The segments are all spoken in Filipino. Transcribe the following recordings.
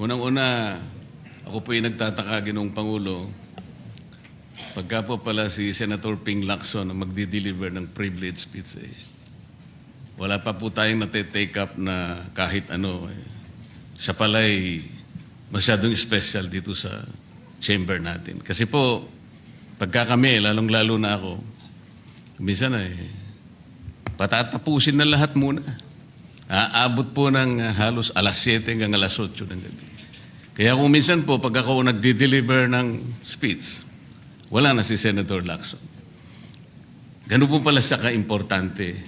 Unang-una, ako po yung nagtataka, Ginoong Pangulo, pagka po pala si Senator Ping Lacson ang magdi-deliver ng privilege speech, wala pa po tayong nate-take up na kahit ano. Siya pala'y masyadong special dito sa chamber natin. Kasi po, pagka kami, lalong-lalo na ako, minsan patatapusin na lahat muna. Aabot po ng halos alas 7 hanggang alas 8 ng gabi. Kaya kung minsan po, pag ako nagdi-deliver ng speech, wala na si Senator Lacson. Ganun po pala siya ka-importante.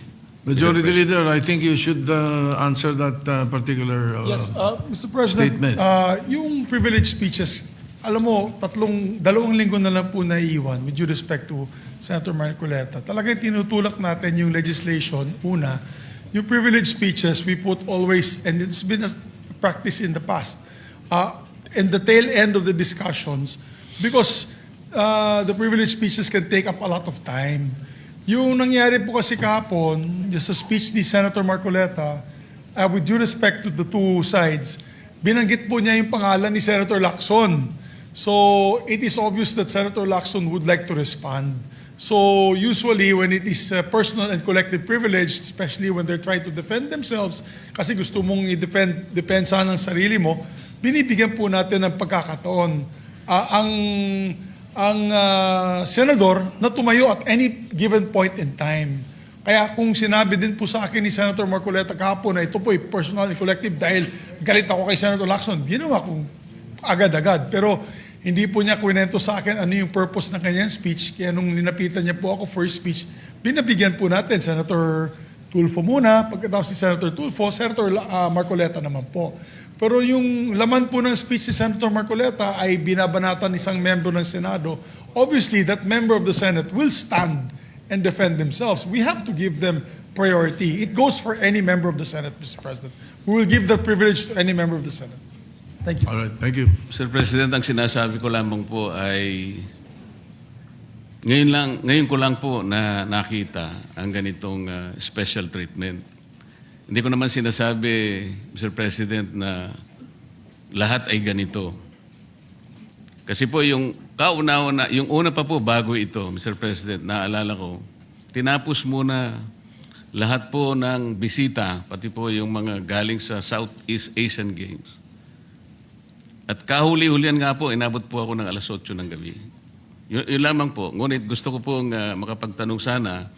Majority Leader, I think you should answer that particular Yes, Mr. President, statement. yung privilege speeches, alam mo, dalawang linggo na lang po naiiwan with due respect to Senator Marcoleta. Talagang tinutulak natin yung legislation, una, yung privilege speeches, we put always, and it's been a practice in the past, in the tail end of the discussions, because the privilege speeches can take up a lot of time. Yung nangyari po kasi kahapon, just sa speech ni Senator Marcoleta, with due respect to the two sides, binanggit po niya yung pangalan ni Senator Lacson. So it is obvious that Senator Lacson would like to respond. So usually when it is personal and collective privilege, especially when they're trying to defend themselves, kasi gusto mong i-depensa ng sarili mo, binibigyan po natin ng pagkakataon. Ang senador na tumayo at any given point in time. Kaya kung sinabi din po sa akin ni Senator Marcoleta kahapon na ito po ay personal and collective dahil galit ako kay Senator Lacson, ginawa kong agad-agad. Pero hindi po niya kwento sa akin ano yung purpose ng kanyang speech. Kaya nung ninapitan niya po ako first speech, binabigyan po natin Senator Tulfo muna, pagkatapos si Senator Tulfo, Senator Marcoleta naman po. Pero yung laman po ng speech ni Senator Marcoleta ay binabanatan isang membro ng Senado. Obviously, that member of the Senate will stand and defend themselves. We have to give them priority. It goes for any member of the Senate, Mr. President. We will give that privilege to any member of the Senate. Thank you. All right, thank you. Sir President, ang sinasabi ko lamang po ay ngayon ko lang po na nakita ang ganitong special treatment. Hindi ko naman sinasabi, Mr. President, na lahat ay ganito. Kasi po yung yung una pa po bago ito, Mr. President, naalala ko, tinapos muna lahat po ng bisita, pati po yung mga galing sa Southeast Asian Games. At kahuli-hulian nga po, inabot po ako ng alas 8 ng gabi. Yun lamang po. Ngunit gusto ko pong makapagtanong sana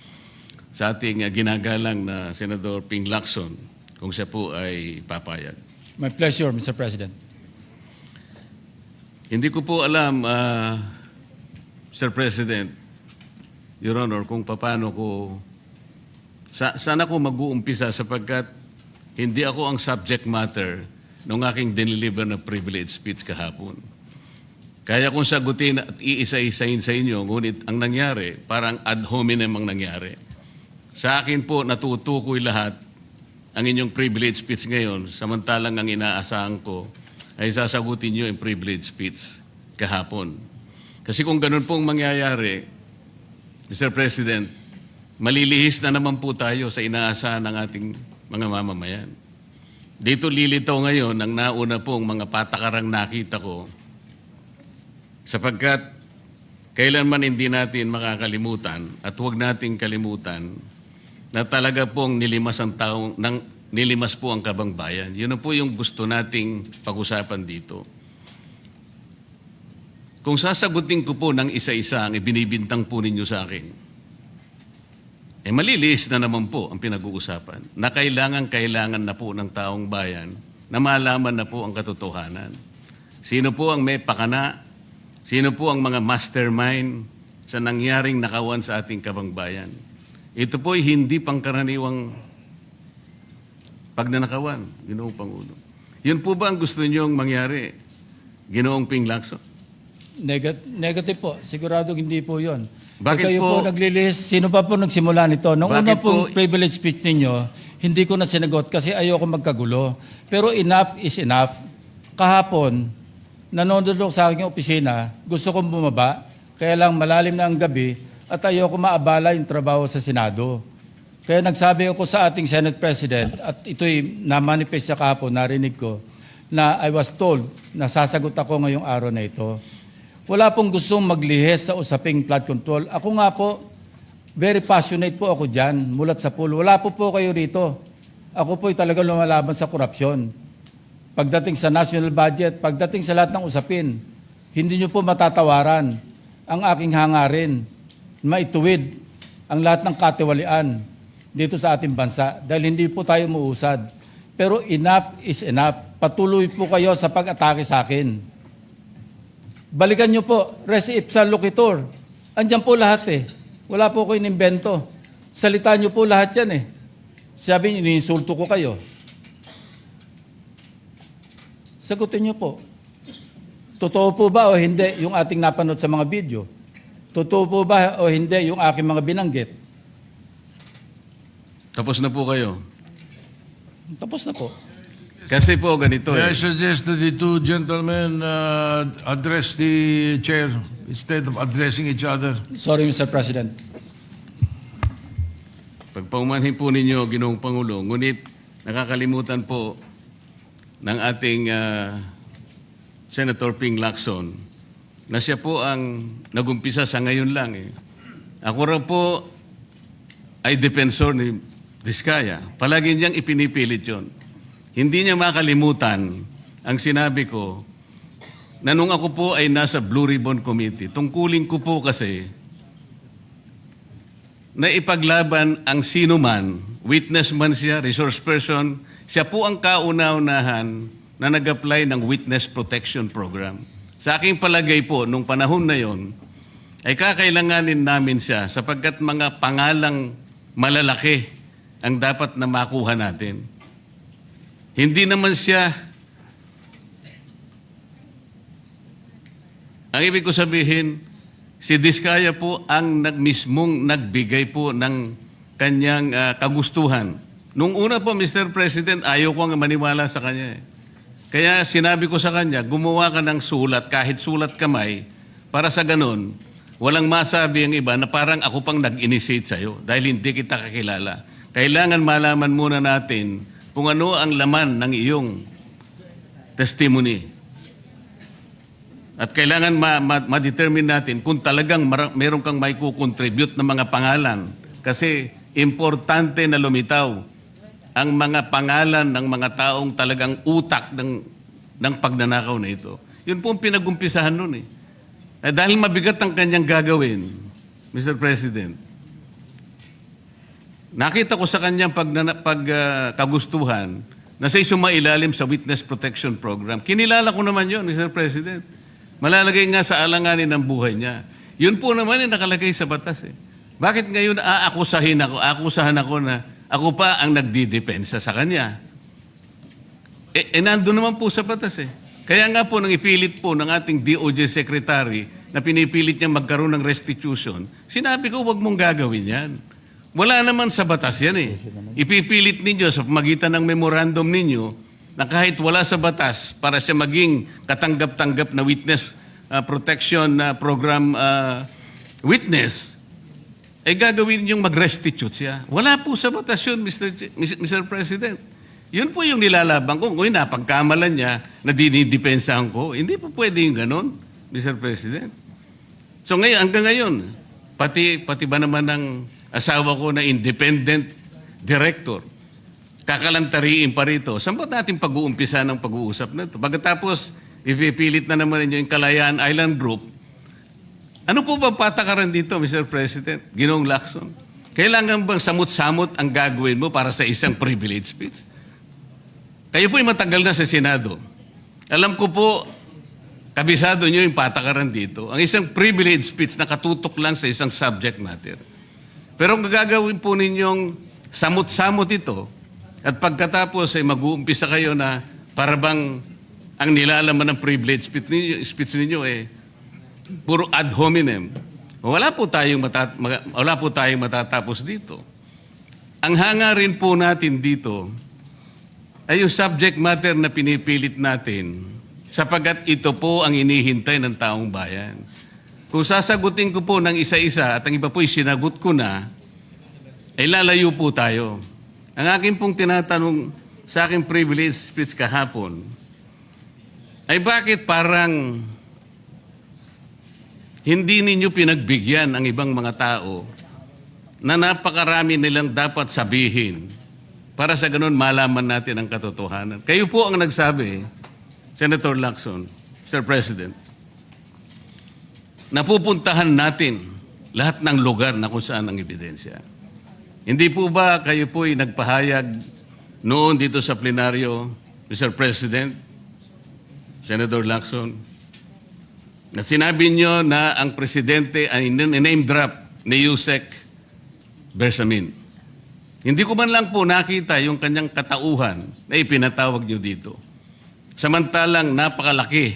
sa ating ginagalang na Senator Ping Lacson kung siya po ay papayag. My pleasure, Mr. President. Hindi ko po alam, Mr. President, Your Honor, kung paano ko, saan ako mag-uumpisa sapagkat hindi ako ang subject matter ng aking dineliver na privilege speech kahapon. Kaya kung sagutin at iisa-isahin sa inyo, ngunit ang nangyari, parang ad hominem ang nangyari. Sa akin po, natutukoy lahat ang inyong privilege speech ngayon, samantalang ang inaasahan ko ay sasagutin nyo yung privilege speech kahapon. Kasi kung ganun pong mangyayari, Mr. President, malilihis na naman po tayo sa inaasahan ng ating mga mamamayan. Dito lilitaw ngayon ang nauna pong mga patakarang nakita ko sapagkat kailanman hindi natin makakalimutan at huwag nating kalimutan na talaga pong nilimas po ang kabangbayan. Yun na po yung gusto nating pag-usapan dito. Kung sasagutin ko po ng isa-isa ang ibinibintang po ninyo sa akin, maliliis na naman po ang pinag-uusapan na kailangan na po ng taong bayan na malaman na po ang katotohanan. Sino po ang may pakana? Sino po ang mga mastermind sa nangyaring nakawan sa ating kabangbayan? Ito po ay hindi pangkaraniwang pagnanakawan, Ginoong Pangulo. Yun po ba ang gusto niyong mangyari, Ginoong Ping Lacson? Negative po. Siguradong hindi po yun. Bakit kayo po? po naglilihis, sino pa po nagsimula nito? Nung una pong privilege speech ninyo, hindi ko na sinagot kasi ayoko magkagulo. Pero enough is enough. Kahapon, nanonood ako sa aking opisina, gusto kong bumaba, kaya lang malalim na ang gabi at ayoko maabala yung trabaho sa Senado. Kaya nagsabi ako sa ating Senate President, at ito'y na-manifest niya kahapon, narinig ko, na I was told na sasagot ako ngayong araw na ito. Wala pong gustong maglihis sa usaping flood control. Ako nga po, very passionate po ako dyan, mulat sa pool. Wala po kayo rito. Ako po'y talagang lumalaban sa korupsyon. Pagdating sa national budget, pagdating sa lahat ng usapin, hindi nyo po matatawaran ang aking hangarin, maituwid ang lahat ng katiwalian dito sa ating bansa dahil hindi po tayo muusad. Pero enough is enough. Patuloy po kayo sa pag-atake sa akin. Balikan nyo po, res ipsa loquitur. Andyan po lahat eh. Wala po ko inimbento. Salita nyo po lahat yan eh. Sabi nyo, iniinsulto ko kayo. Sagutin nyo po. Totoo po ba o hindi yung ating napanood sa mga video? Totoo po ba o hindi yung aking mga binanggit? Tapos na po kayo. Tapos na po. Kasi po ganito May I eh. suggest that the two gentlemen address the chair instead of addressing each other. Sorry, Mr. President. Pagpaumanhin po ninyo, Ginoong Pangulo, ngunit nakakalimutan po ng ating Senator Ping Lacson na siya po ang nagumpisa sa ngayon lang eh. Ako rin po ay defensor ni Diskaya. Palagi niyang ipinipilit yon. Hindi niya makalimutan ang sinabi ko na nung ako po ay nasa Blue Ribbon Committee, tungkulin ko po kasi na ipaglaban ang sino man, witness man siya, resource person, siya po ang kauna-unahan na nag-apply ng Witness Protection Program. Sa aking palagay po, nung panahon na yon, ay kakailanganin namin siya sapagkat mga pangalang malalaki ang dapat na makuha natin. Hindi naman siya, ang ibig ko sabihin, si Diskaya po ang mismong nagbigay po ng kanyang kagustuhan. Nung una po, Mr. President, ayaw ko nga maniwala sa kanya. Kaya sinabi ko sa kanya, gumawa ka ng sulat, kahit sulat kamay, para sa ganun, walang masabi ang iba na parang ako pang nag-initiate sa'yo dahil hindi kita kakilala. Kailangan malaman muna natin kung ano ang laman ng iyong testimony. At kailangan ma-determine natin kung talagang meron kang may kukontribute na mga pangalan. Kasi importante na lumitaw ang mga pangalan ng mga taong talagang utak ng pagnanakaw na ito. Yun po ang pinag-umpisahan nun eh. Dahil mabigat ang kanyang gagawin, Mr. President, nakita ko sa kanyang kagustuhan na siya'y sumailalim sa Witness Protection Program. Kinilala ko naman yun, Mr. President. Malalagay nga sa alanganin ng buhay niya. Yun po naman yung nakalagay sa batas eh. Bakit ngayon akusahan ako na ako pa ang nagdidepensa sa kanya? Nandun naman po sa batas eh. Kaya nga po nang ipilit po ng ating DOJ Secretary na pinipilit niya magkaroon ng restitution, sinabi ko huwag mong gagawin yan. Wala naman sa batas yan eh. Ipipilit ninyo sa pamagitan ng memorandum ninyo na kahit wala sa batas para siya maging katanggap-tanggap na witness protection program witness, ay gagawin ninyong mag-restitute siya. Wala po sa batas yun, Mr. President. Yun po yung nilalaban ko. Kung napagkamalan niya na dinidepensahan ko, hindi po pwede yung ganon, Mr. President. So ngayon, hanggang ngayon, pati ba naman ng asawa ko na independent director, kakalantariin pa rito. Saan ba natin pag-uumpisa ng pag-uusap na ito? Pagkatapos, ipipilit na naman ninyo yung Kalayaan Island Group. Ano po ba patakaran dito, Mr. President? Ginoong Lacson? Kailangan bang samot-samot ang gagawin mo para sa isang privilege speech? Kayo po'y matagal na sa Senado. Alam ko po, kabisado nyo yung patakaran dito. Ang isang privilege speech na katutok lang sa isang subject matter. Pero ang gagawin po ninyong samot-samot ito at pagkatapos ay mag-uumpisa kayo na para bang ang nilalaman ng privilege speech ninyo eh puro ad hominem. Wala po tayong matatapos dito. Ang hangarin po natin dito ay yung subject matter na pinipilit natin sapagat ito po ang inihintay ng taong bayan. Kung sasagutin ko po ng isa-isa at ang iba po'y sinagot ko na, ay lalayo po tayo. Ang akin pong tinatanong sa aking privilege speech kahapon, ay bakit parang hindi ninyo pinagbigyan ang ibang mga tao na napakarami nilang dapat sabihin para sa ganun malaman natin ang katotohanan. Kayo po ang nagsabi, Senator Lacson, Mr. President, napupuntahan natin lahat ng lugar na kung saan ang ebidensya. Hindi po ba kayo po ay nagpahayag noon dito sa plenaryo, Mr. President, Senator Lacson, na sinabi nyo na ang presidente ay name drop ni Yusek Bersamin. Hindi ko man lang po nakita yung kanyang katauhan na ipinatawag nyo dito. Samantalang napakalaki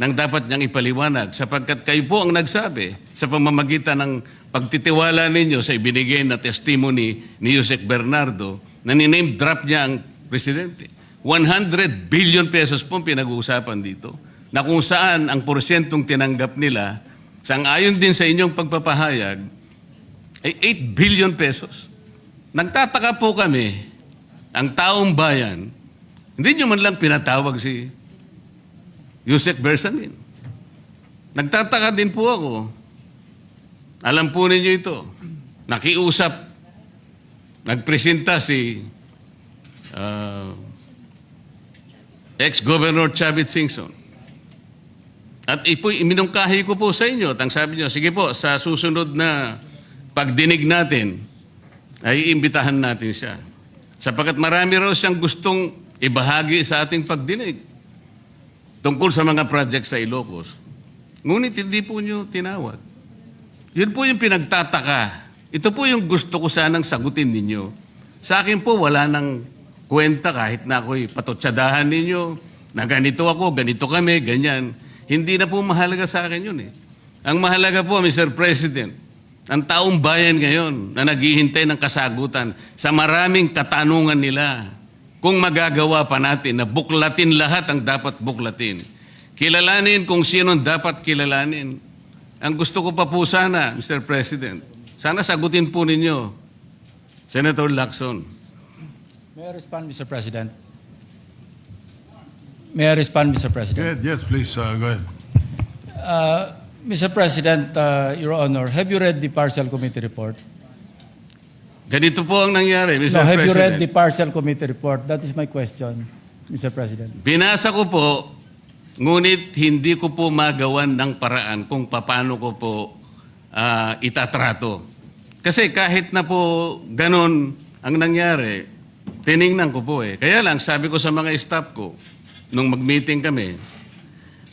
ng dapat niyang ipaliwanag sapagkat kayo po ang nagsabi sa pamamagitan ng pagtitiwala ninyo sa ibinigay na testimony ni Yusek Bernardo na niname drop niya ang presidente. 100 billion pesos po pinag-uusapan dito na kung saan ang porsyentong tinanggap nila sang-ayon din sa inyong pagpapahayag ay 8 billion pesos. Nagtataka po kami, ang taong bayan, hindi nyo man lang pinatawag si Yusek Bersamin. Nagtataka din po ako. Alam po ninyo ito. Nakiusap, nagpresenta si ex-Governor Chavit Singson. At iminungkahi ko po sa inyo at ang sabi nyo, sige po, sa susunod na pagdinig natin, ay iimbitahan natin siya. Sapagkat marami raw siyang gustong ibahagi sa ating pagdinig tungkol sa mga project sa Ilocos. Ngunit hindi po nyo tinawag. Yun po yung pinagtataka. Ito po yung gusto ko sanang sagutin ninyo. Sa akin po, wala nang kwenta kahit na ako'y patutsadahan ninyo na ganito ako, ganito kami, ganyan. Hindi na po mahalaga sa akin yun eh. Ang mahalaga po, Mr. President, ang taong bayan ngayon na naghihintay ng kasagutan sa maraming katanungan nila kung magagawa pa natin na buklatin lahat ang dapat buklatin. Kilalanin kung sino dapat kilalanin. Ang gusto ko pa po sana, Mr. President, sana sagutin po ninyo, Senator Lacson. May I respond, Mr. President? May I respond, Mr. President? Yes, please, go ahead. Mr. President, Your Honor, have you read the partial committee report? Ganito po ang nangyari, Mr. No, have President. you read the partial committee report? That is my question, Mr. President. Binasa ko po, ngunit hindi ko po magawan ng paraan kung paano ko po itatrato. Kasi kahit na po ganun ang nangyari, tiningnan ko po eh. Kaya lang, sabi ko sa mga staff ko, nung mag-meeting kami,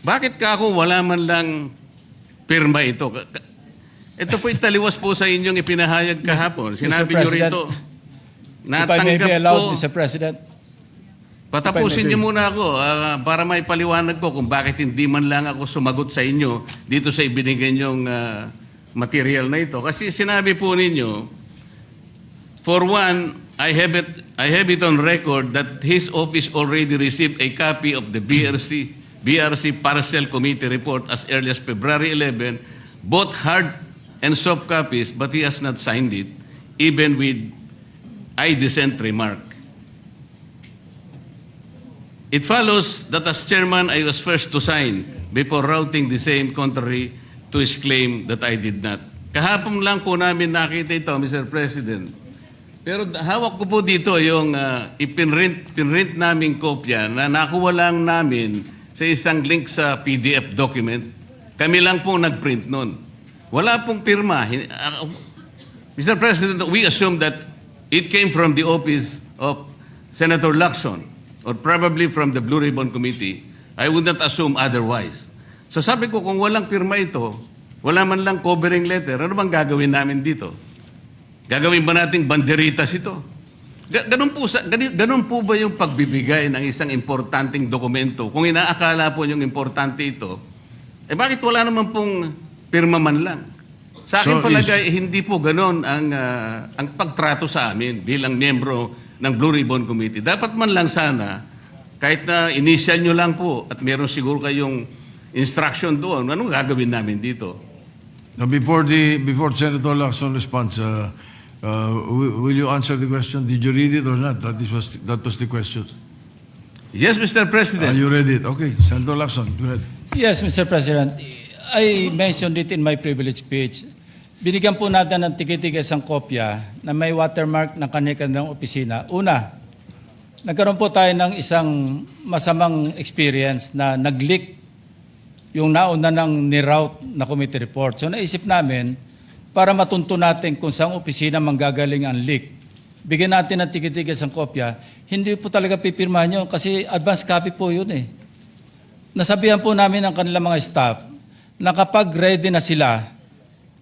bakit ka ako wala man lang pirma ito? Ito po italiwas po sa inyong ipinahayag kahapon. Sinabi nyo rito, If I may be natanggap allowed, ko, Mr. President. patapusin niyo muna ako para may paliwanag ko kung bakit hindi man lang ako sumagot sa inyo dito sa ibinigay niyong material na ito. Kasi sinabi po ninyo, for one, I have it on record that his office already received a copy of the BRC Partial Committee report as early as February 11, both hard and soft copies, but he has not signed it, even with I dissent remark. It follows that as chairman, I was first to sign before routing the same contrary to his claim that I did not. Kahapon lang po namin nakita ito, Mr. President. Pero hawak ko po dito yung ipinrint naming kopya na nakuha lang namin sa isang link sa PDF document. Kami lang po nag-print nun. Wala pong pirma. Mr. President, we assume that it came from the office of Senator Lacson or probably from the Blue Ribbon Committee. I would not assume otherwise. So sabi ko, kung walang pirma ito, wala man lang covering letter, ano bang gagawin namin dito? Gagawin ba nating banderitas ito? Ganun po ba yung pagbibigay ng isang importanteng dokumento? Kung inaakala po yung importante ito, eh bakit wala naman pong pirma man lang? Sa akin palagay, hindi po ganun ang pagtrato sa amin bilang miyembro ng Blue Ribbon Committee. Dapat man lang sana, kahit na initial nyo lang po at meron siguro kayong instruction doon, anong gagawin namin dito? Now, before Senator Lacson responds, will you answer the question? Did you read it or not? That was the question. Yes, Mr. Are President. you ready? Okay, Senator Lacson, go ahead. Yes, Mr. President. I mentioned it in my privilege speech. Binigyan po natin ng tikitigis ang kopya na may watermark ng kanilang opisina. Una, nagkaroon po tayo ng isang masamang experience na nag-leak yung nauna ng ni-route na committee report. So naisip namin, para matunto natin kung saan opisina manggagaling ang leak, bigyan natin ng tikitigis ang kopya. Hindi po talaga pipirmahan yun kasi advance copy po yun eh. Nasabihan po namin ang kanilang mga staff na kapag ready na sila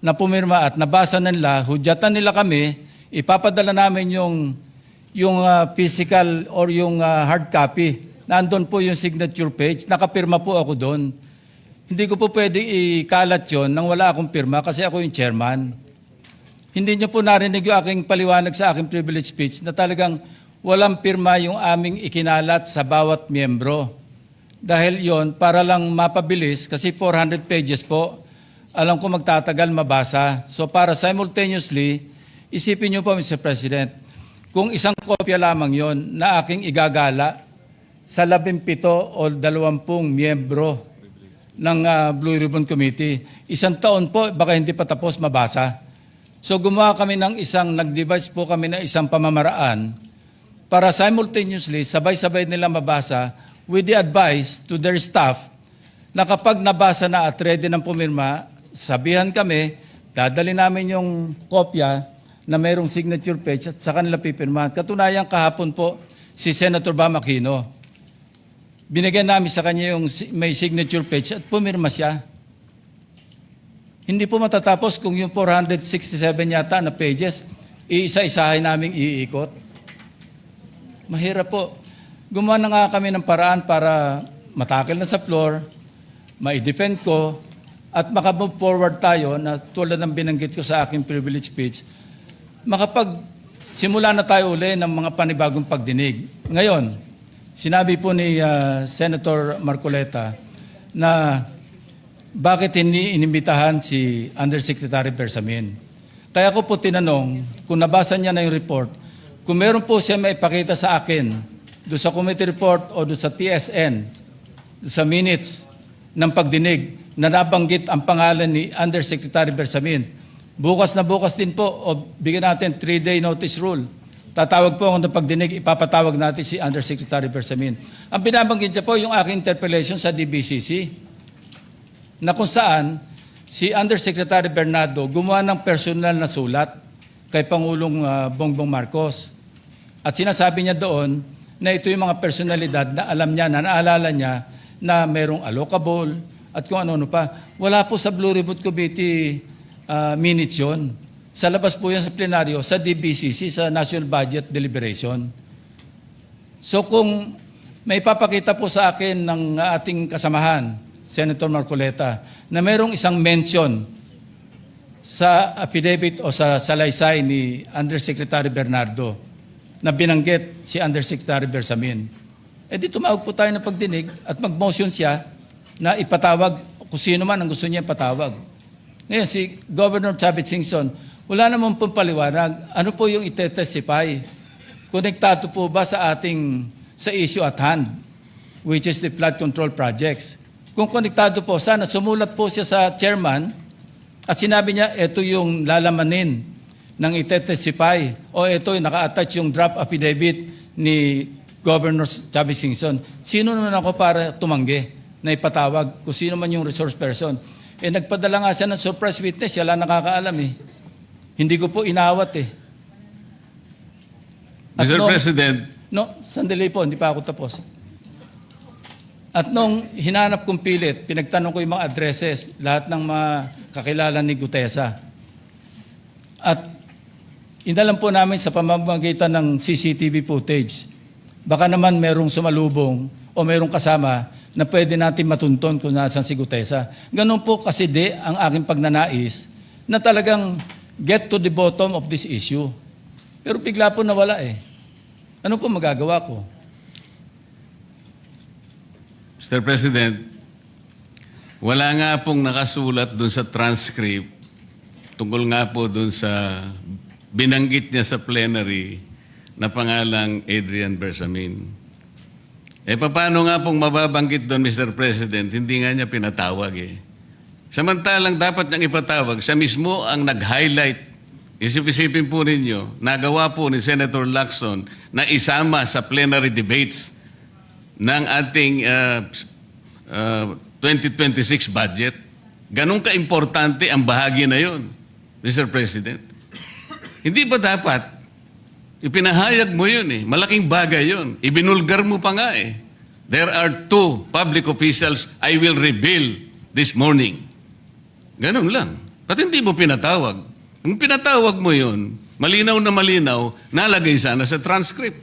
na pumirma at nabasa na nila, hudyatan nila kami, ipapadala namin yung physical or yung hard copy. Nandun po yung signature page, nakapirma po ako doon. Hindi ko po pwede ikalat yon nang wala akong pirma kasi ako yung chairman. Hindi niyo po narinig yung aking paliwanag sa aking privilege speech na talagang walang pirma yung aming ikinalat sa bawat miyembro. Dahil yon para lang mapabilis kasi 400 pages po, alam ko magtatagal mabasa. So para simultaneously, isipin niyo po Mr. President, kung isang kopya lamang yon na aking igagala sa 17 o 20 miyembro ng Blue Ribbon Committee, isang taon po, baka hindi pa tapos mabasa. So gumawa kami ng nag-devise po kami ng isang pamamaraan para simultaneously, sabay-sabay nila mabasa with the advice to their staff na kapag nabasa na at ready ng pumirma, sabihan kami, dadali namin yung kopya na mayroong signature page at sa kanila pipirmahan. Katunayan kahapon po si Senator Bam Aquino. Binigyan namin sa kanya yung may signature page at pumirma siya. Hindi po matatapos kung yung 467 yata na pages, iisa-isahin namin iikot. Mahirap po. Gumawa na nga kami ng paraan para matakil na sa floor, ma-defend ko, at makamove forward tayo na tulad ng binanggit ko sa aking privilege speech, simula na tayo uli ng mga panibagong pagdinig. Ngayon, sinabi po ni Senator Marcoleta na bakit hindi inimbitahan si Undersecretary Bersamin. Kaya ko po tinanong, kung nabasa niya na yung report, kung meron po siya maipakita sa akin doon sa committee report o doon sa TSN, doon sa minutes ng pagdinig na nabanggit ang pangalan ni Undersecretary Bersamin. Bukas na bukas din po o bigyan natin 3-day notice rule. Tatawag po ako ng pagdinig, ipapatawag natin si Undersecretary Bersamin. Ang binabanggit niya po yung aking interpellation sa DBCC na kung saan si Undersecretary Bernardo gumawa ng personal na sulat kay Pangulong Bongbong Marcos. At sinasabi niya doon na ito yung mga personalidad na alam niya, na naalala niya na merong allocable at kung ano-ano pa. Wala po sa Blue Ribbon Committee minutes yun. Sa labas po yan sa plenaryo, sa DBCC, sa National Budget Deliberation. So kung may papakita po sa akin ng ating kasamahan, Senator Marcoleta, na mayroong isang mention sa affidavit o sa salaysay ni Undersecretary Bernardo na binanggit si Undersecretary Bersamin, di tumawag po tayo ng pagdinig at mag-motion siya na ipatawag kung sino man ang gusto niya ipatawag. Ngayon, si Governor Chavit Singson, wala naman pong paliwanag. Ano po yung ite-testify? Konektado po ba sa issue at hand, which is the flood control projects? Kung konektado po, sana sumulat po siya sa chairman at sinabi niya, ito yung lalamanin ng ite-testify o ito yung naka-attach yung draft affidavit ni Governor Chavit Singson. Sino naman ako para tumanggi na ipatawag kung sino man yung resource person? Nagpadala nga siya ng surprise witness, siya lang nakakaalam eh. Hindi ko po inawat eh. At Mr. President, sandali po, hindi pa ako tapos. At nung hinanap kong pilit, pinagtanong ko yung mga addresses, lahat ng mga kakilala ni Gutesa. At inalam po namin sa pamamagitan ng CCTV footage, baka naman merong sumalubong o merong kasama na pwede natin matunton kung nasan si Gutesa. Ganun po kasi ang aking pagnanais na talagang get to the bottom of this issue. Pero bigla po nawala eh. Ano po magagawa ko? Mr. President, wala nga pong nakasulat dun sa transcript tungkol nga po dun sa binanggit niya sa plenary na pangalang Adrian Bersamin. paano nga pong mababanggit doon, Mr. President, hindi nga niya pinatawag eh. Samantalang dapat niyang ipatawag, siya mismo ang nag-highlight. Isip-isipin po ninyo, nagawa po ni Senator Lacson na isama sa plenary debates ng ating 2026 budget. Ganun ka-importante ang bahagi na yon, Mr. President. Hindi ba dapat ipinahayag mo yun eh. Malaking bagay yun. Ibinulgar mo pa nga eh. There are 2 public officials I will reveal this morning. Ganun lang. Ba't hindi mo pinatawag? Kung pinatawag mo yun, malinaw na malinaw, nalagay sana sa transcript.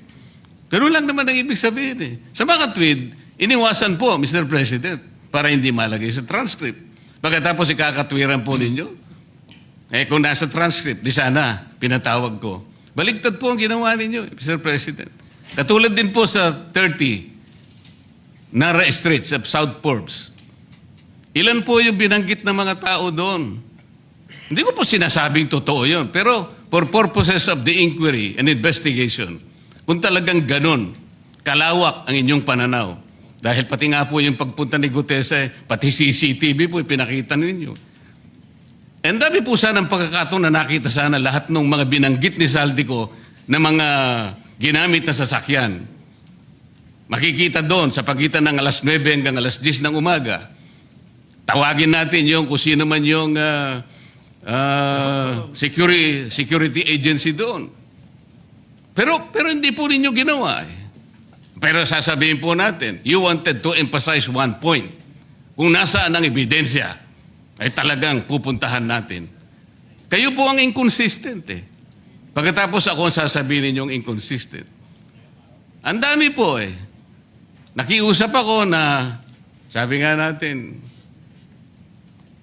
Ganun lang naman ang ibig sabihin eh. Sa mga tweet, iniwasan po, Mr. President, para hindi malagay sa transcript. Pagkatapos ikakatwiran po ninyo, kung nasa transcript, di sana pinatawag ko. Baligtad po ang ginawa ninyo, Mr. President. Katulad din po sa 30 Nara Street sa South Forbes. Ilan po yung binanggit ng mga tao doon? Hindi ko po sinasabing totoo yun. Pero for purposes of the inquiry and investigation, kung talagang ganun, kalawak ang inyong pananaw. Dahil pati nga po yung pagpunta ni Gutese, pati CCTV po ipinakita ninyo. And dami po sana ang pagkakataon na nakita sana lahat ng mga binanggit ni Saldico na mga ginamit na sasakyan. Makikita doon sa pagitan ng alas 9 hanggang alas 10 ng umaga. Tawagin natin yung kung sino man yung security agency doon. Pero hindi po ninyo ginawa eh. Pero sasabihin po natin, you wanted to emphasize one point. Kung nasaan ang ebidensya, ay talagang pupuntahan natin. Kayo po ang inconsistent eh. Pagkatapos ako ang sasabihin ninyong inconsistent. Ang dami po eh. Nakiusap ako na, sabi nga natin,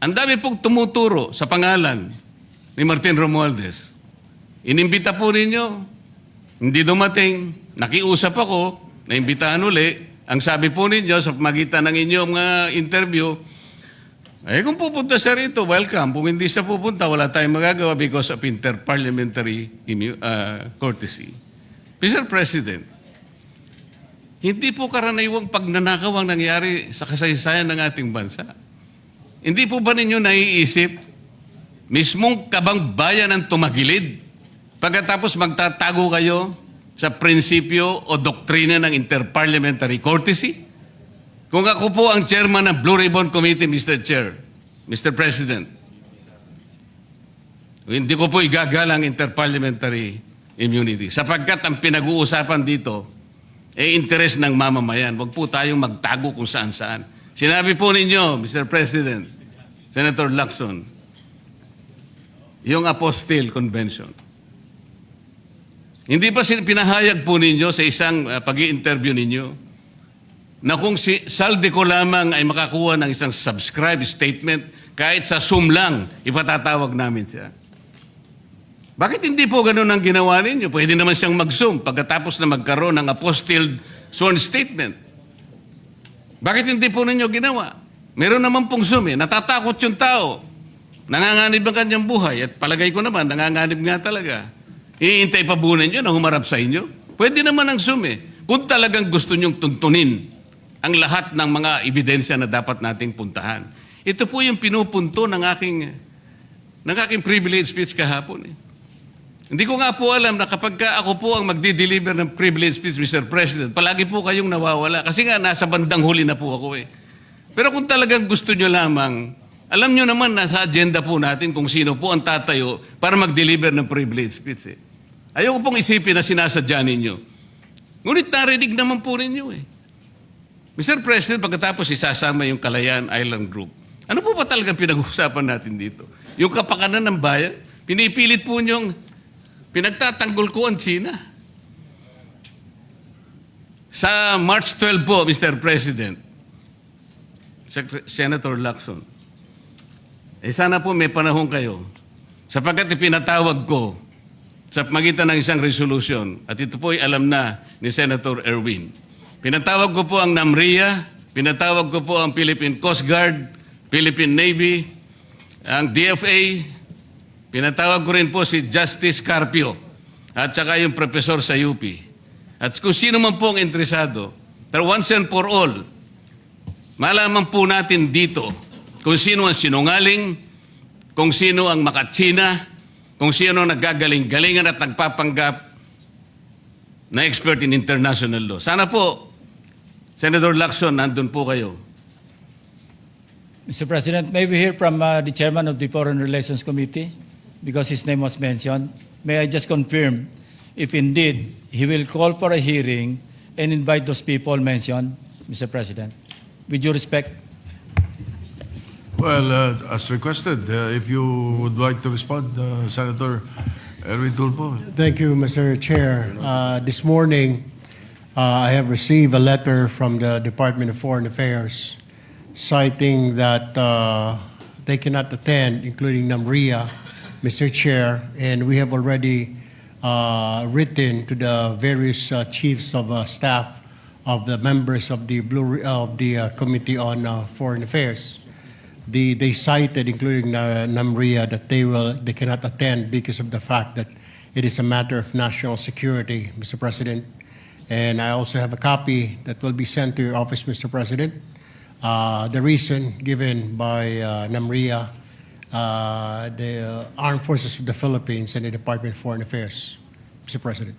ang dami pong tumuturo sa pangalan ni Martin Romualdez. Inimbita po ninyo, hindi dumating, nakiusap ako, naimbitahan uli, ang sabi po ninyo sa magitan ng inyong interview, kung pupunta siya rito, welcome. Kung hindi siya pupunta, wala tayong magagawa because of interparliamentary courtesy. Mr. President, hindi po karaniwang pagnanakaw ang nangyari sa kasaysayan ng ating bansa. Hindi po ba ninyo naiisip, mismong kabang bayan ang tumagilid, pagkatapos magtatago kayo sa prinsipyo o doktrina ng interparliamentary courtesy? Kung ako po ang chairman ng Blue Ribbon Committee, Mr. Chair, Mr. President, hindi ko po igagalang interparliamentary immunity sapagkat ang pinag-uusapan dito ay interes ng mamamayan. Huwag po tayong magtago kung saan-saan. Sinabi po ninyo, Mr. President, Senator Lacson, yung Apostille Convention. Hindi ba pinahayag po ninyo sa isang pag-i-interview ninyo na kung si Saldico lamang ay makakuha ng isang subscribe statement, kahit sa Zoom lang, ipatatawag namin siya. Bakit hindi po ganun ang ginawa ninyo? Pwede naman siyang mag-Zoom pagkatapos na magkaroon ng apostilled sworn statement. Bakit hindi po ninyo ginawa? Meron naman pong Zoom eh. Natatakot yung tao. Nanganganib ang kanyang buhay. At palagay ko naman, nanganganib nga talaga. Iintay pa po ninyo na humarap sa inyo? Pwede naman ang Zoom eh. Kung talagang gusto nyong tuntunin ang lahat ng mga ebidensya na dapat nating puntahan. Ito po yung pinupunto ng aking privilege speech kahapon. Eh. Hindi ko nga po alam na kapag ako po ang magdi-deliver ng privilege speech, Mr. President, palagi po kayong nawawala. Kasi nga, nasa bandang huli na po ako eh. Pero kung talagang gusto nyo lamang, alam nyo naman na sa agenda po natin kung sino po ang tatayo para mag-deliver ng privilege speech eh. Ayoko pong isipin na sinasadya ninyo. Ngunit narinig naman po ninyo eh. Mr. President, pagkatapos isasama yung Kalayaan Island Group, ano po ba talagang pinag-uusapan natin dito? Yung kapakanan ng bayan, pinipilit po niyong pinagtatanggol ko ang China. Sa March 12 po, Mr. President, Senator Lacson, sana po may panahon kayo sapagkat ipinatawag ko sa magitan ng isang resolution at ito po ay alam na ni Senator Erwin. Pinatawag ko po ang NAMRIA, pinatawag ko po ang Philippine Coast Guard, Philippine Navy, ang DFA, pinatawag ko rin po si Justice Carpio at saka yung professor sa UP. At kung sino man po ang interesado, Pero once and for all, malaman po natin dito kung sino ang sinungaling, kung sino ang makatsina, kung sino ang naggagaling-galingan at nagpapanggap na expert in international law. Sana po, Senator Lacson, nandun po kayo. Mr. President, may we hear from the chairman of the Foreign Relations Committee because his name was mentioned. May I just confirm if indeed he will call for a hearing and invite those people mentioned, Mr. President, with due respect. Well, as requested, if you would like to respond, Senator Erwin Tulfo. Thank you, Mr. Chair. This morning, I have received a letter from the Department of Foreign Affairs citing that they cannot attend, including NAMRIA, Mr. Chair, and we have already written to the various chiefs of staff of the members of the Committee on Foreign Affairs. They cited, including NAMRIA, that they cannot attend because of the fact that it is a matter of national security, Mr. President. And I also have a copy that will be sent to your office, Mr. President. The reason given by NAMRIA, the Armed Forces of the Philippines, and the Department of Foreign Affairs, Mr. President.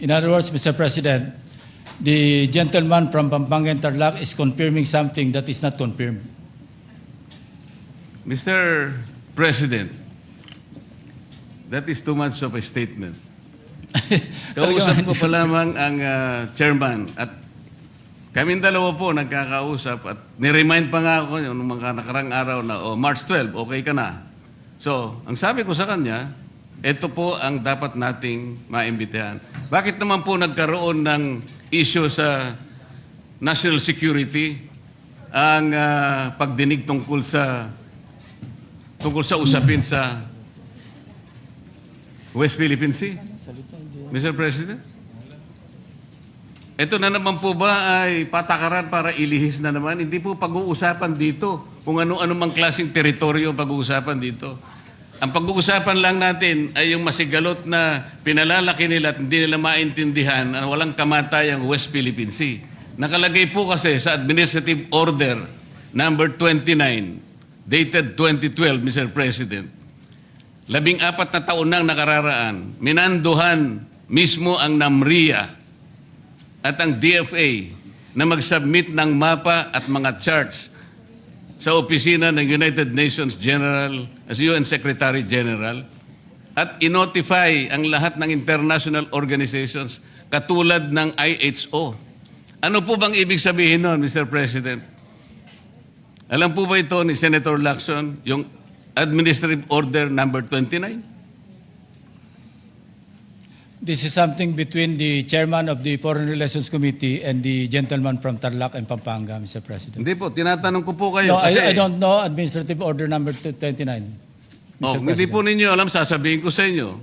In other words, Mr. President, the gentleman from Pampanga and Tarlac is confirming something that is not confirmed. Mr. President, that is too much of a statement. Kausap ko pa lamang ang chairman at kaming dalawa po nagkakausap at niremind pa nga ako yung mga nakarang araw na March 12, okay ka na. So, ang sabi ko sa kanya, ito po ang dapat nating maimbitahan. Bakit naman po nagkaroon ng issue sa national security ang pagdinig tungkol sa usapin sa West Philippine Sea? Mr. President? Ito na naman po ba ay patakaran para ilihis na naman? Hindi po pag-uusapan dito kung ano-ano mang klaseng teritoryo ang pag-uusapan dito. Ang pag-uusapan lang natin ay yung masigalot na pinalalaki nila at hindi nila maintindihan na walang kamatay ang West Philippine Sea. Nakalagay po kasi sa Administrative Order number 29 dated 2012, Mr. President, 14 na taon nang nakararaan, minanduhan mismo ang NAMRIA at ang DFA na mag-submit ng mapa at mga charts sa opisina ng United Nations General, as UN Secretary General, at inotify ang lahat ng international organizations katulad ng IHO. Ano po bang ibig sabihin nun, Mr. President? Alam po ba ito ni Senator Lacson, yung Administrative Order number 29? This is something between the chairman of the Foreign Relations Committee and the gentleman from Tarlac and Pampanga, Mr. President. Hindi po, tinatanong ko po kayo. No, kasi, I don't know Administrative Order number 29. hindi po ninyo alam, sasabihin ko sa inyo.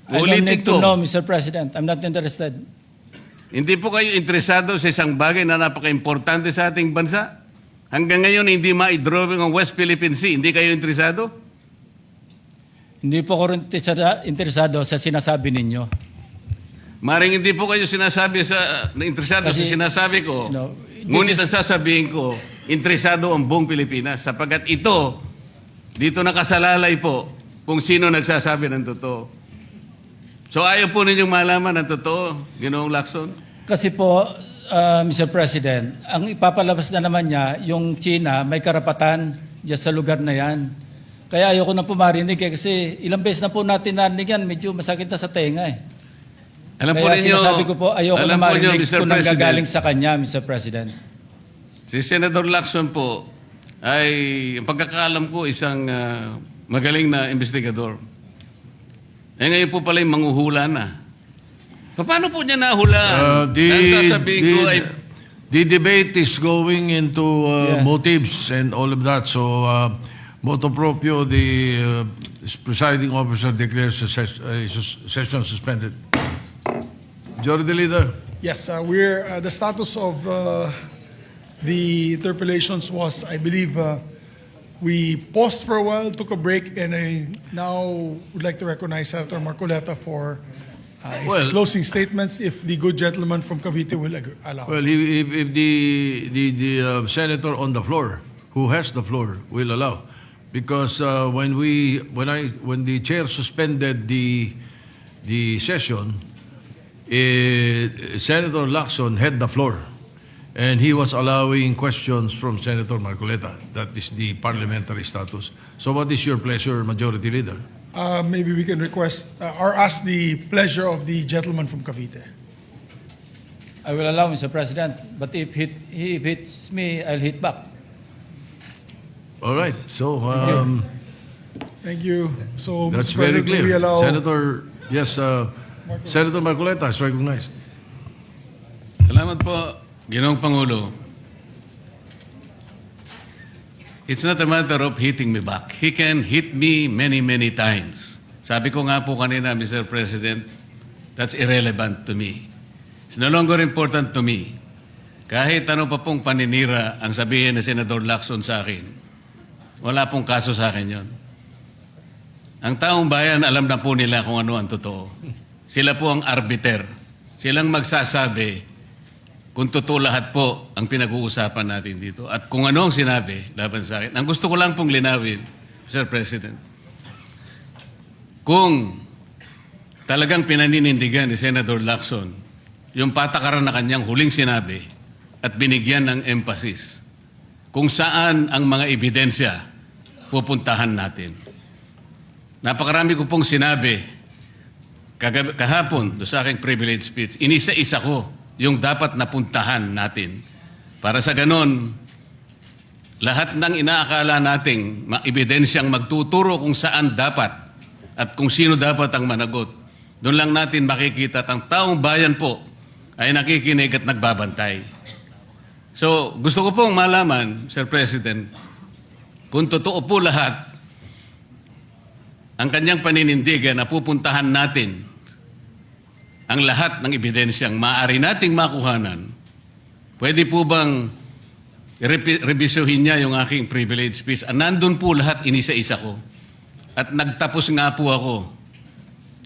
I don't Ulitin need to ko. know, Mr. President. I'm not interested. Hindi po kayo interesado sa isang bagay na napaka-importante sa ating bansa? Hanggang ngayon, hindi ma-drawing ang West Philippine Sea. Hindi kayo interesado? Hindi po ko rin interesado sa sinasabi ninyo. Maring hindi po kayo interesado sa Kasi, sinasabi ko. no, Ngunit this ang sasabihin ko, interesado ang buong Pilipinas. Sapagkat ito, dito nakasalalay po kung sino nagsasabi ng totoo. So ayaw po ninyong malaman ng totoo, Ginoong Lacson? Kasi po, Mr. President, ang ipapalabas na naman niya, yung China, may karapatan dyan sa lugar na yan. Kaya ayoko na po marinig kasi ilang beses na po natin narinig yan, medyo masakit na sa tenga eh. Alam po Kaya ninyo, sinasabi ko po, ayoko na alam po ninyo, marinig Mr. kung President, nanggagaling sa kanya, Mr. President. si Senator Lacson po ay, ang pagkakaalam ko, isang magaling na investigador. Eh ngayon po pala yung manghuhula na. Paano po niya nahulaan? Ang sasabihin ko ay, The debate is going into Yeah. motives and all of that. So, motu proprio, the presiding officer declares the session suspended. Majority Leader. Yes, the status of the interpellations was, I believe, we paused for a while, took a break, and I now would like to recognize Senator Marcoleta for his Well- closing statements if the good gentleman from Cavite will allow. Well, if the senator on the floor, who has the floor, will allow, because when the chair suspended the session, Senator Lacson had the floor, and he was allowing questions from Senator Marcoleta. That is the parliamentary status. So, what is your pleasure, Majority Leader? Maybe we can request or ask the pleasure of the gentleman from Cavite. I will allow, Mr. President, but if he hits me, I'll hit back. All right. So, Thank you. So, that's Mr. very President, will we clear. allow Senator, yes, Senator Marcoleta is recognized. Salamat po, Ginoong Pangulo. It's not a matter of hitting me back. He can hit me many, many times. Sabi ko nga po kanina, Mr. President, that's irrelevant to me. It's no longer important to me. Kahit ano pa pong paninira ang sabihin ni Senator Lacson sa akin, wala pong kaso sa akin yon. Ang taong bayan, alam na po nila kung ano ang totoo. Sila po ang arbiter. Silang magsasabi kung totoo lahat po ang pinag-uusapan natin dito. At kung ano ang sinabi laban sa akin. Ang gusto ko lang pong linawin, Mr. President, kung talagang pinaninindigan ni Senator Lacson yung patakaran na kanyang huling sinabi at binigyan ng emphasis kung saan ang mga ebidensya pupuntahan natin. Napakarami ko pong sinabi kahapon do sa aking privilege speech, inisa-isa ko yung dapat napuntahan natin. Para sa ganon, lahat ng inaakala nating ebidensyang magtuturo kung saan dapat at kung sino dapat ang managot, doon lang natin makikita at ang taong bayan po ay nakikinig at nagbabantay. So, gusto ko pong malaman, Sir President, kung totoo po lahat ang kanyang paninindigan na pupuntahan natin ang lahat ng ebidensyang maaari nating makuhanan, pwede po bang revisyuhin niya yung aking privilege speech? Nandun po lahat, inisa-isa ko. At nagtapos nga po ako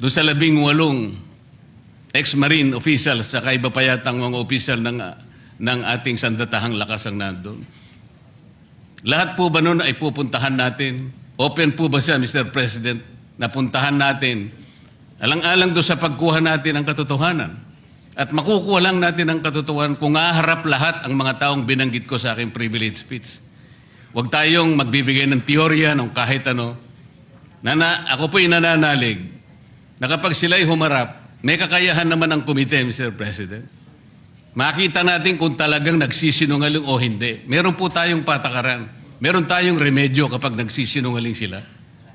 doon sa 18 ex-marine officials at iba pa yatang mga official ng ating sandatahang lakas ang nandun. Lahat po ba nun ay pupuntahan natin? Open po ba siya, Mr. President, na puntahan natin alang-alang doon sa pagkuha natin ng katotohanan. At makukuha lang natin ang katotohanan kung haharap lahat ang mga taong binanggit ko sa aking privilege speech. Huwag tayong magbibigay ng teorya ng kahit ano. Ako po'y nananalig na kapag sila'y humarap, may kakayahan naman ang komite, Mr. President. Makita natin kung talagang nagsisinungaling o hindi. Meron po tayong patakaran. Meron tayong remedyo kapag nagsisinungaling sila.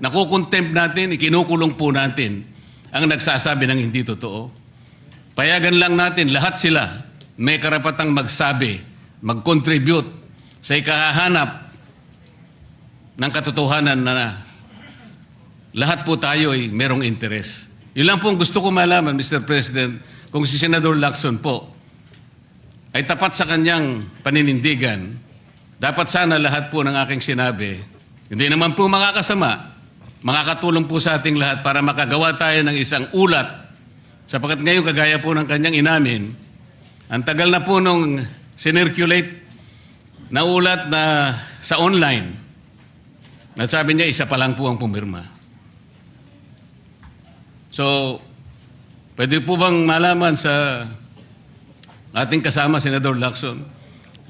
Nakukontempt natin, ikinukulong po natin ang nagsasabi ng hindi totoo. Payagan lang natin, lahat sila may karapatang magsabi, mag-contribute sa ikahahanap ng katotohanan na lahat po tayo ay merong interes. Yun lang po ang gusto ko malaman, Mr. President, kung si Senador Lacson po ay tapat sa kanyang paninindigan, dapat sana lahat po ng aking sinabi, hindi naman po makakasama, makakatulong po sa ating lahat para makagawa tayo ng isang ulat. Sapagkat ngayon, kagaya po ng kanyang inamin, ang tagal na po nung sinirculate na ulat na sa online. At sabi niya, isa pa lang po ang pumirma. So, pwede po bang malaman sa ating kasama, Senador Lacson,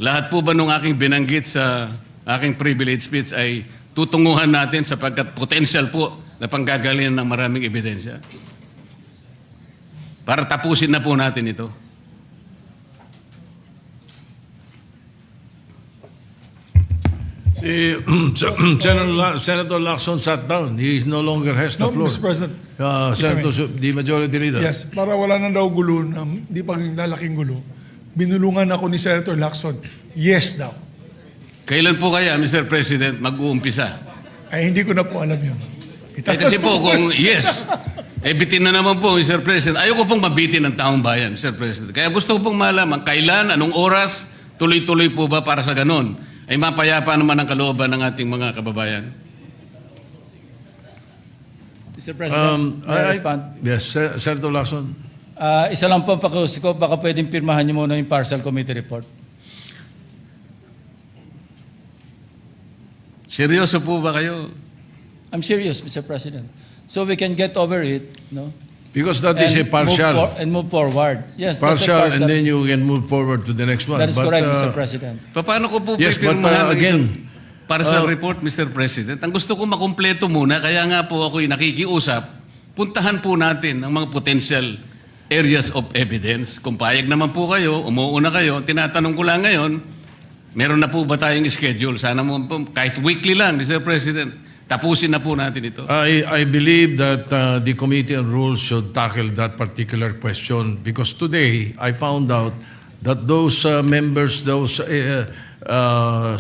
lahat po ba nung aking binanggit sa aking privilege speech ay tutunguhan natin sapagkat potential po na panggagalingan ng maraming ebidensya. Para tapusin na po natin ito. Senator Lacson sat down. He no longer has the No, floor. Mr. President. Senator, the Majority Leader. Yes, para wala na daw gulo, di pang lalaking gulo, binulungan ako ni Senator Lacson. Yes daw. Kailan po kaya, Mr. President, mag-uumpisa? Ay, hindi ko na po alam yun. Kasi po, kung yes, bitin na naman po, Mr. President. Ayoko pong mabitin ng taong bayan, Mr. President. Kaya gusto ko pong malaman, kailan, anong oras, tuloy-tuloy po ba para sa ganon, ay mapayapa naman ang kalooban ng ating mga kababayan? Mr. President, may I respond? Yes, Senator Lacson. Isa lang po ang pakiusap ko, baka pwedeng pirmahan niyo muna yung partial committee report. Seryoso po ba kayo? I'm serious, Mr. President. So we can get over it, no? Because that is a partial. Move forward. Yes, that's a Partial, and then you can move forward to the next one. That is But, correct, Mr. President. Paano ko po Yes, but, pipirmahan ang again, isang partial report, Mr. President? Ang gusto ko makumpleto muna, kaya nga po ako'y nakikiusap, puntahan po natin ang mga potential areas of evidence. Kung payag naman po kayo, umuuna kayo, tinatanong ko lang ngayon, meron na po ba tayong schedule? Sana mo po, kahit weekly lang, Mr. President, tapusin na po natin ito. I believe that the Committee on Rules should tackle that particular question because today I found out that those members, those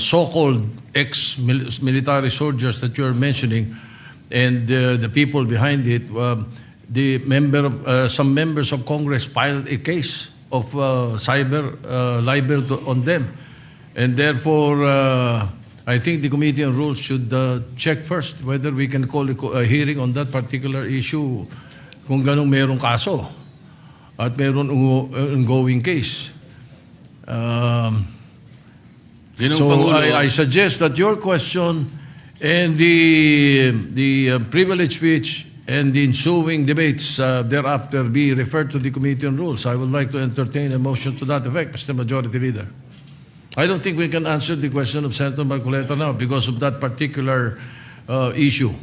so-called ex-military soldiers that you're mentioning and the people behind it, some members of Congress filed a case of cyber libel on them. And therefore, I think the Committee on Rules should check first whether we can call a hearing on that particular issue kung ganong merong kaso at meron ongoing case. Ginong So Pangulo, I suggest that your question and the privilege speech and the ensuing debates thereafter be referred to the Committee on Rules. I would like to entertain a motion to that effect, Mr. Majority Leader. I don't think we can answer the question of Senator Marcoleta now because of that particular issue.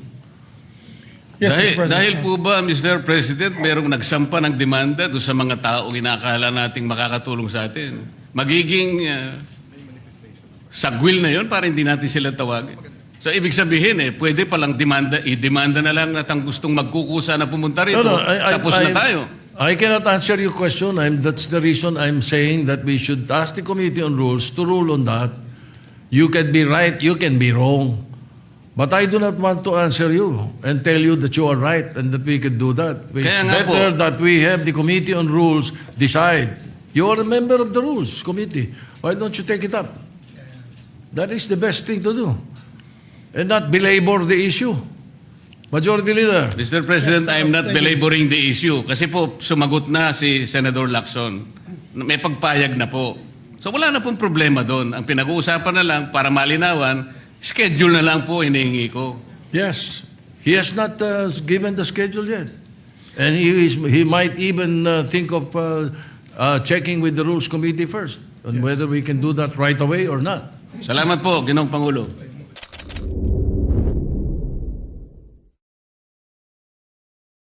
Yes, Mr. President. dahil po ba, Mr. President, merong nagsampa ng demanda doon sa mga taong inakala nating makakatulong sa atin? Magiging sagwil na yon para hindi natin sila tawagin. So, ibig sabihin pwede palang i-demanda na lang at ang gustong magkukusa na pumunta rito, tapos na tayo. I cannot answer your question. That's the reason I'm saying that we should ask the Committee on Rules to rule on that. You can be right, you can be wrong. But I do not want to answer you and tell you that you are right and that we could do that. It's Kaya nga better po. that we have the Committee on Rules decide. You are a member of the Rules Committee. Why don't you take it up? That is the best thing to do. And not belabor the issue. Majority Leader. Mr. President, I'm not belaboring the issue kasi po sumagot na si Senator Lacson. May pagpayag na po. So wala na pong problema doon. Ang pinag-uusapan na lang para malinawan, schedule na lang po hinihingi ko. Yes, he has not given the schedule yet, and he might even think of checking with the Rules Committee first on whether we can do that right away or not. Salamat po, Ginoong Pangulo.